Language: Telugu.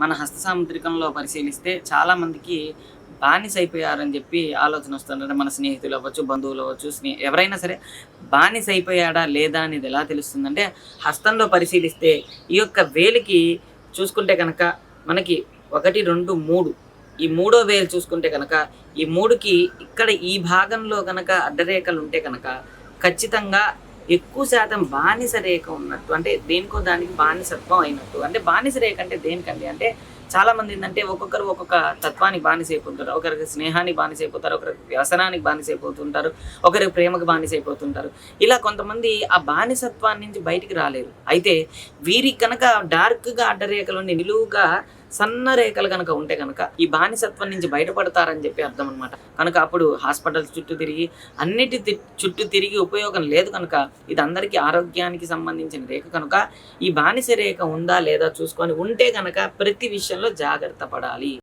మన హస్త సాముద్రికంలో పరిశీలిస్తే చాలామందికి బానిస అయిపోయారని చెప్పి ఆలోచన వస్తుందంటే మన స్నేహితులు అవ్వచ్చు, బంధువులు అవ్వచ్చు, ఎవరైనా సరే బానిస అయిపోయాడా లేదా అనేది ఎలా తెలుస్తుందంటే హస్తంలో పరిశీలిస్తే ఈ యొక్క వేలికి చూసుకుంటే కనుక మనకి 1, 2, 3 ఈ మూడో వేలు చూసుకుంటే కనుక ఈ 3కి ఇక్కడ ఈ భాగంలో కనుక అడ్డరేఖలు ఉంటే కనుక ఖచ్చితంగా ఎక్కువ శాతం బానిస రేఖ ఉన్నట్టు. అంటే దేనికో దానికి బానిసత్వం అయినట్టు. అంటే బానిస రేఖ అంటే దేనికండి అంటే చాలామంది ఏంటంటే ఒక్కొక్కరు ఒక్కొక్క తత్వానికి బానిసైపోతుంటారు. ఒకరికి స్నేహానికి బానిసైపోతారు, ఒకరికి వ్యసనానికి బానిసైపోతుంటారు, ఒకరికి ప్రేమకు బానిసైపోతుంటారు. ఇలా కొంతమంది ఆ బానిసత్వాన్ని నుంచి బయటికి రాలేరు. అయితే వీరికి కనుక డార్క్‌గా అడ్డరేఖలుండి నిలువుగా సన్న రేఖలు కనుక ఉంటే కనుక ఈ బానిసత్వం నుంచి బయటపడతారని చెప్పి అర్థం అనమాట. కనుక అప్పుడు హాస్పిటల్స్ చుట్టూ తిరిగి చుట్టూ తిరిగి ఉపయోగం లేదు కనుక ఇది అందరికీ ఆరోగ్యానికి సంబంధించిన రేఖ కనుక ఈ బానిస రేఖ ఉందా లేదా చూసుకొని ఉంటే కనుక ప్రతి విషయంలో జాగ్రత్త పడాలి.